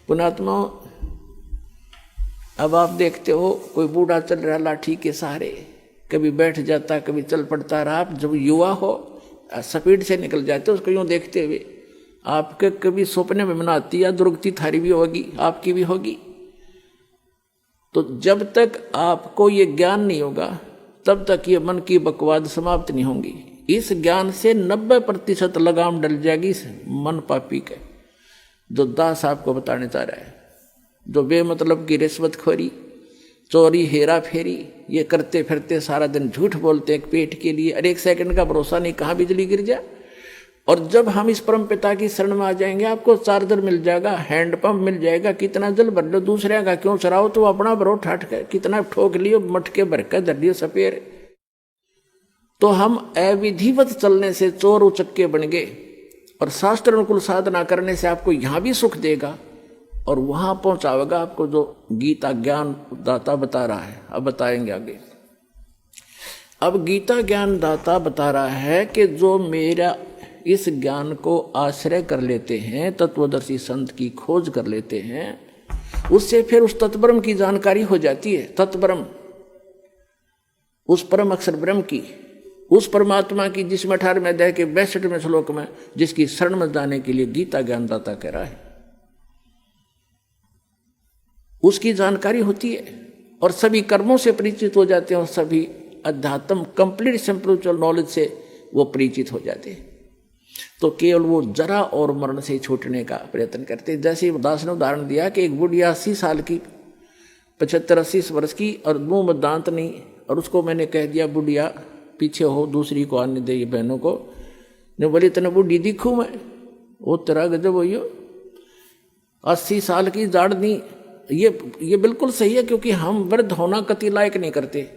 पुण्यात्मा, अब आप देखते हो कोई बूढ़ा चल रहा लाठी के सहारे, कभी बैठ जाता कभी चल पड़ता रहा। आप जब युवा हो स्पीड से निकल जाते हो उसको यूँ देखते हुए, आपके कभी सपने में मनाती या दुर्गति थारी भी होगी, आपकी भी होगी। तो जब तक आपको ये ज्ञान नहीं होगा तब तक ये मन की बकवाद समाप्त नहीं होंगी। इस ज्ञान से 90% लगाम डल जाएगी इस मन पापी के, जो दास आपको बताने चाह रहा है। जो बेमतलब की रिश्वतखोरी, चोरी, हेरा फेरी ये करते फिरते सारा दिन झूठ बोलते एक पेट के लिए, और एक सेकंड का भरोसा नहीं कहाँ बिजली गिर जाए। और जब हम इस परम पिता की शरण में आ जाएंगे, आपको चार्जर मिल जाएगा, हैंडपंप मिल जाएगा, कितना जल भर लो, दूसरे का क्यों चराओ, तो अपना भरो ठाठ के, कितना ठोक लियो, मटके भर के धर लियो सपेर। तो हम अविधिवत चलने से चोर उचक्के बन गए, और शास्त्र अनुकूल साधना करने से आपको यहाँ भी सुख देगा और वहां पहुंचावेगा आपको जो गीता ज्ञान दाता बता रहा है। अब बताएंगे आगे। अब गीता ज्ञान दाता बता रहा है कि जो मेरा इस ज्ञान को आश्रय कर लेते हैं, तत्वदर्शी संत की खोज कर लेते हैं, उससे फिर उस तत्ब्रह्म की जानकारी हो जाती है। तत्ब्रह्म, उस परम अक्षर ब्रह्म की, उस परमात्मा की जिसमें 18वें अध्याय के 62वें श्लोक में जिसकी शरण में जाने के लिए गीता ज्ञानदाता कह रहा है, उसकी जानकारी होती है और सभी कर्मों से परिचित हो जाते हैं और सभी अध्यात्म कंप्लीट स्पिरिचुअल नॉलेज से वो परिचित हो जाते हैं। तो केवल वो जरा और मरण से छूटने का प्रयत्न करते हैं। जैसे दास ने उदाहरण दिया कि एक बुढ़िया 80 साल की, 75-80 वर्ष की, और मुंह में दांत नहीं, और उसको मैंने कह दिया बुढ़िया पीछे हो, दूसरी को आने दे, ये बहनों को ने बोली इतने बुढ़ी दिखूँ मैं, वो तेरा गजब हो, 80 साल की जाड़ नहीं। ये बिल्कुल सही है, क्योंकि हम वृद्ध होना कति लायक नहीं करते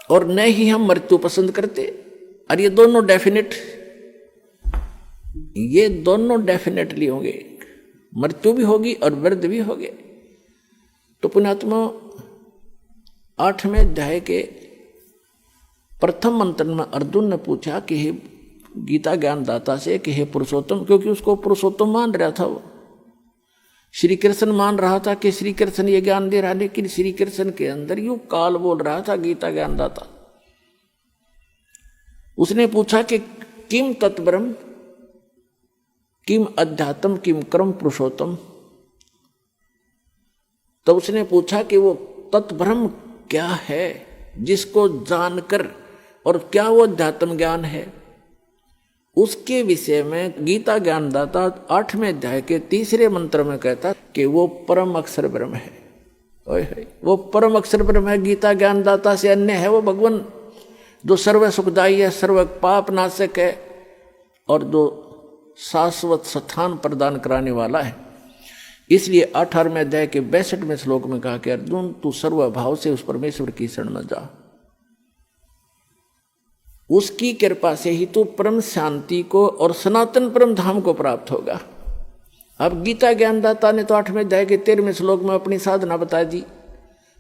और न ही हम मृत्यु पसंद करते। और ये दोनों डेफिनेटली होंगे, मृत्यु भी होगी और वृद्ध भी होंगे। तो पुण्यात्मा, 8वें अध्याय के प्रथम मंत्र में अर्जुन ने पूछा कि हे गीता ज्ञानदाता से कि हे पुरुषोत्तम, क्योंकि उसको पुरुषोत्तम मान रहा था, वो श्री कृष्ण मान रहा था कि श्री कृष्ण ये ज्ञान दे रहा, लेकिन श्री कृष्ण के अंदर यूं काल बोल रहा था गीता ज्ञानदाता। उसने पूछा कि किम तत्ब्रह्म, किम अध्यात्म, किम कर्म पुरुषोत्तम। तो उसने पूछा कि वो तत्ब्रह्म क्या है जिसको जानकर, और क्या वो अध्यात्म ज्ञान है, उसके विषय में गीता ज्ञानदाता 8वें अध्याय के 3 मंत्र में कहता कि वो परम अक्षर ब्रह्म है। वो परम अक्षर ब्रह्म है, गीता ज्ञानदाता से अन्य है वो भगवान, जो सर्व सुखदायी है, सर्व पाप नाशक है, और जो शाश्वत स्थान प्रदान कराने वाला है। इसलिए 18वें अध्याय के 62वें श्लोक में कहा कि अर्जुन तू सर्वभाव से उस परमेश्वर की शरण में जा, उसकी कृपा से ही तू परम शांति को और सनातन परम धाम को प्राप्त होगा। अब गीता ज्ञानदाता ने तो 8वें अध्याय के 13वें श्लोक में अपनी साधना बता दी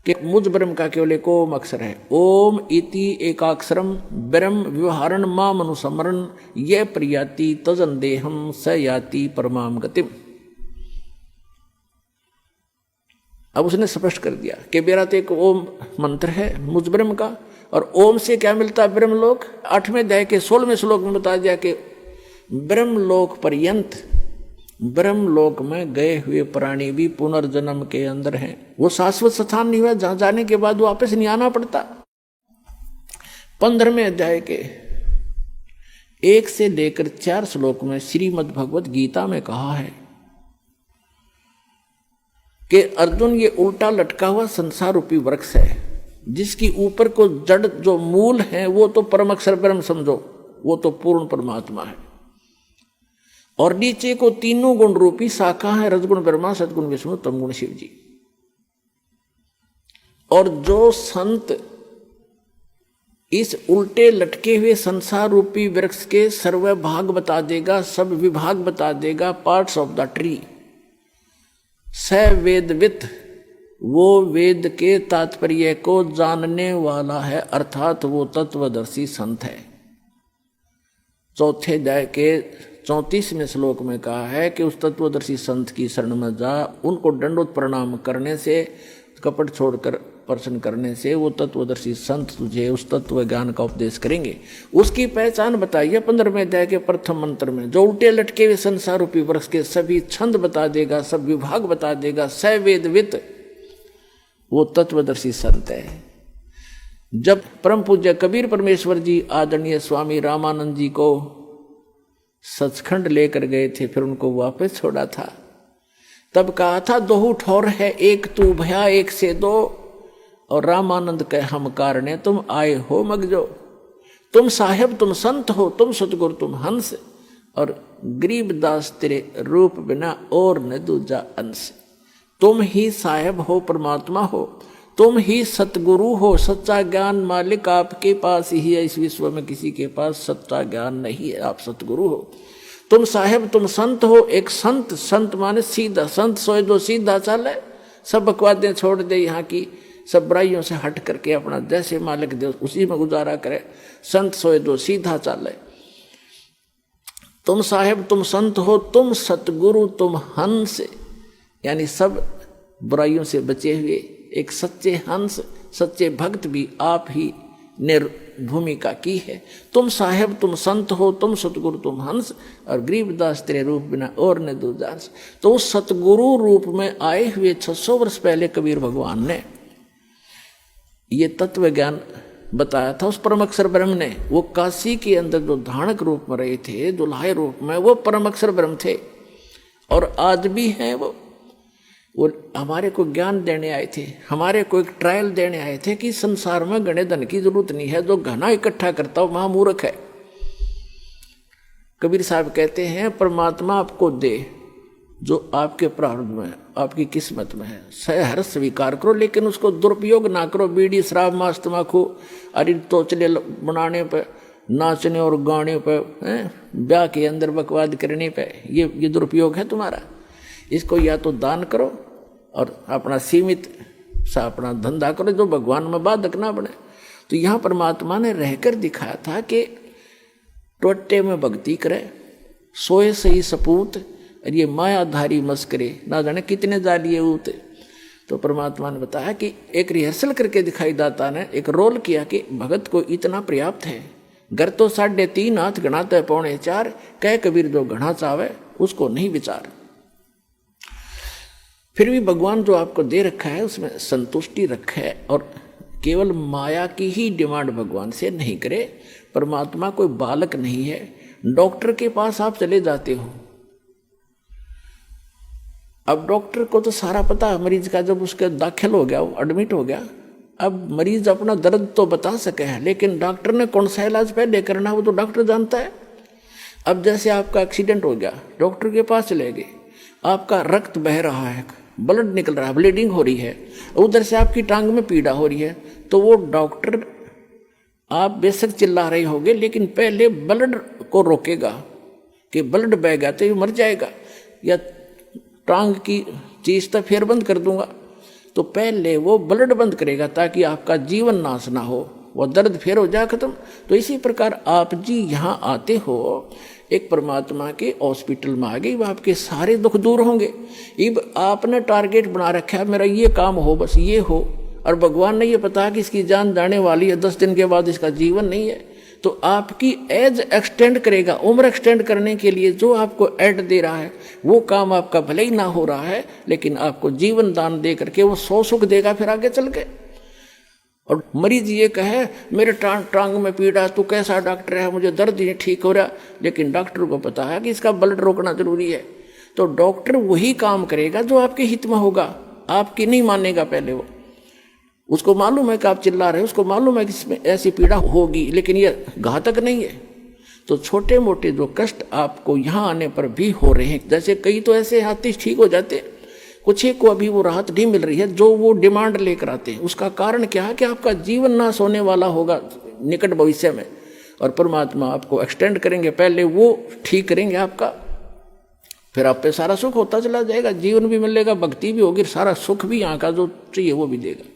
कि मुझ ब्रह्म का केवल एक ओम अक्षर है। ओम इति एकाक्षरम ब्रह्म व्यवहारण माम अनुसमरण ये प्रियाति तजन देहम स याति परमाम गतिम। अब उसने स्पष्ट कर दिया कि मेरा तो एक ओम मंत्र है मुझ ब्रह्म का, और ओम से क्या मिलता है ब्रह्मलोक। 8वें अध्याय के 16वें श्लोक में बता दिया कि ब्रह्मलोक पर्यंत, ब्रह्मलोक में गए हुए प्राणी भी पुनर्जन्म के अंदर हैं। वो शाश्वत स्थान नहीं हुआ जहां जाने के बाद वापस नहीं आना पड़ता। 15वें अध्याय के 1 से लेकर 4 श्लोक में श्रीमद् भगवत गीता में कहा है कि अर्जुन ये उल्टा लटका हुआ संसार रूपी वृक्ष है, जिसकी ऊपर को जड़ जो मूल है वो तो परम अक्षर ब्रह्म समझो, वो तो पूर्ण परमात्मा है, और नीचे को तीनों गुण रूपी शाखा है, रजगुण ब्रह्मा, सदगुण विष्णु, तमगुण शिव जी। और जो संत इस उल्टे लटके हुए संसार रूपी वृक्ष के सर्व भाग बता देगा, सब विभाग बता देगा, पार्ट्स ऑफ द ट्री, स वेदवित, वो वेद के तात्पर्य को जानने वाला है, अर्थात वो तत्वदर्शी संत है। 4 अध्याय के 34वें श्लोक में कहा है कि उस तत्वदर्शी संत की शरण में जा, उनको दंडोत प्रणाम करने से, कपट छोड़कर प्रश्न करने से वो तत्वदर्शी संत तुझे उस तत्व ज्ञान का उपदेश करेंगे। उसकी पहचान बताइए 15वें अध्याय के प्रथम मंत्र में, जो उल्टे लटके हुए संसार रूपी वृक्ष के सभी छंद बता देगा, सब विभाग बता देगा, सवेदवित, वो तत्वदर्शी संत है। जब परम पूज्य कबीर परमेश्वर जी आदरणीय स्वामी रामानंद जी को सचखंड लेकर गए थे, फिर उनको वापस छोड़ा था, तब कहा था दोहू ठौर है एक तू भया एक से दो, और रामानंद कह हम कारणे तुम आए हो मगजो, तुम साहेब तुम संत हो, तुम सतगुरु तुम हंस, और गरीबदास तेरे रूप बिना और न दूजा अंश। तुम ही साहेब हो, परमात्मा हो, तुम ही सतगुरु हो, सच्चा ज्ञान मालिक आपके पास ही है, इस विश्व में किसी के पास सच्चा ज्ञान नहीं है, आप सतगुरु हो। तुम साहेब तुम संत हो, एक संत, संत माने सीधा, संत सोए दो सीधा चाले, सब बकवादें छोड़ दे, यहाँ की सब बुराइयों से हट करके अपना जैसे मालिक दे उसी में गुजारा करे, संत सोए दो सीधा चाले। तुम साहेब तुम संत हो, तुम सतगुरु तुम हंस, यानी सब बुराइयों से बचे हुए एक सच्चे हंस, सच्चे भक्त भी आप ही ने भूमिका की है। तुम साहेब तुम संत हो, तुम सतगुरु तुम हंस, और गरीबदास तेरे रूप बिना और ने दूजा अंश। तो उस सतगुरु रूप में आए हुए 600 वर्ष पहले कबीर भगवान ने ये तत्व ज्ञान बताया था उस परम अक्षर ब्रह्म ने। वो काशी के अंदर जो धानक रूप में रहे थे, दुल्हाए रूप में, वो परम अक्षर ब्रह्म थे, और आज भी हैं वो हमारे को ज्ञान देने आए थे, हमारे को एक ट्रायल देने आए थे कि संसार में गणे धन की जरूरत नहीं है, जो घना इकट्ठा करता हो महामूर्ख है। कबीर साहब कहते हैं परमात्मा आपको दे जो आपके प्रारब्ध में, आपकी किस्मत में है, सहर स्वीकार करो, लेकिन उसको दुरुपयोग ना करो। बीड़ी शराब मांस तम्बाकू अरे तोचले बनाने पे, नाचने और गाने पे, ब्याह के अंदर बकवाद करने पे, ये दुरुपयोग है तुम्हारा। इसको या तो दान करो और अपना सीमित सा अपना धंधा करो, जो भगवान में बाधक ना बने। तो यहाँ परमात्मा ने रहकर दिखाया था कि टोटे में भक्ति करे, सोए सही सपूत, और ये मायाधारी मस्करे ना जाने कितने जालिए ऊते। तो परमात्मा ने बताया कि एक रिहर्सल करके दिखाई, दाता ने एक रोल किया कि भगत को इतना पर्याप्त है, घर तो 3.5 हाथ गणाते है 4.25, कह कबीर जो घना चावे उसको नहीं विचार। फिर भी भगवान जो आपको दे रखा है उसमें संतुष्टि रखे, और केवल माया की ही डिमांड भगवान से नहीं करे। परमात्मा कोई बालक नहीं है। डॉक्टर के पास आप चले जाते हो, अब डॉक्टर को तो सारा पता है मरीज का, जब उसके दाखिल हो गया, वो एडमिट हो गया, अब मरीज अपना दर्द तो बता सके है, लेकिन डॉक्टर ने कौन सा इलाज पहले करना वो तो डॉक्टर जानता है। अब जैसे आपका एक्सीडेंट हो गया, डॉक्टर के पास चले गए, आपका रक्त बह रहा है, ब्लड निकल रहा है, ब्लीडिंग हो रही है, उधर से आपकी टांग में पीड़ा हो रही है, तो वो डॉक्टर आप बेशक चिल्ला रहे होगे, लेकिन पहले ब्लड को रोकेगा कि ब्लड बह गया तो ये मर जाएगा, या टांग की चीज तो फिर बंद कर दूंगा, तो पहले वो ब्लड बंद करेगा ताकि आपका जीवन नाश ना हो, वो दर्द फिर हो जाए खत्म। तो इसी प्रकार आप जी यहाँ आते हो, एक परमात्मा के हॉस्पिटल में आ गए, वो आपके सारे दुख दूर होंगे। अब आपने टारगेट बना रखा है मेरा ये काम हो, बस ये हो, और भगवान ने ये पता कि इसकी जान जाने वाली है, 10 दिन के बाद इसका जीवन नहीं है, तो आपकी एज एक्सटेंड करेगा। उम्र एक्सटेंड करने के लिए जो आपको एड दे रहा है वो काम आपका भले ही ना हो रहा है, लेकिन आपको जीवन दान दे करके वो 100 सुख देगा फिर आगे चल के। और मरीज ये कहे मेरे टांग में पीड़ा, तू कैसा डॉक्टर है, मुझे दर्द नहीं ठीक हो रहा, लेकिन डॉक्टर को पता है कि इसका ब्लड रोकना जरूरी है, तो डॉक्टर वही काम करेगा जो आपके हित में होगा, आपकी नहीं मानेगा। पहले वो उसको मालूम है कि आप चिल्ला रहे हो, उसको मालूम है कि इसमें ऐसी पीड़ा होगी, लेकिन ये घातक नहीं है। तो छोटे मोटे जो कष्ट आपको यहाँ आने पर भी हो रहे हैं, जैसे कई तो ऐसे हाथी ठीक हो जाते, कुछ एक को अभी वो राहत नहीं मिल रही है जो वो डिमांड लेकर आते हैं। उसका कारण क्या है कि आपका जीवन नाश होने वाला होगा निकट भविष्य में, और परमात्मा आपको एक्सटेंड करेंगे, पहले वो ठीक करेंगे आपका, फिर आप पे सारा सुख होता चला जाएगा, जीवन भी मिलेगा, भक्ति भी होगी, सारा सुख भी यहाँ का जो चाहिए वो भी देगा।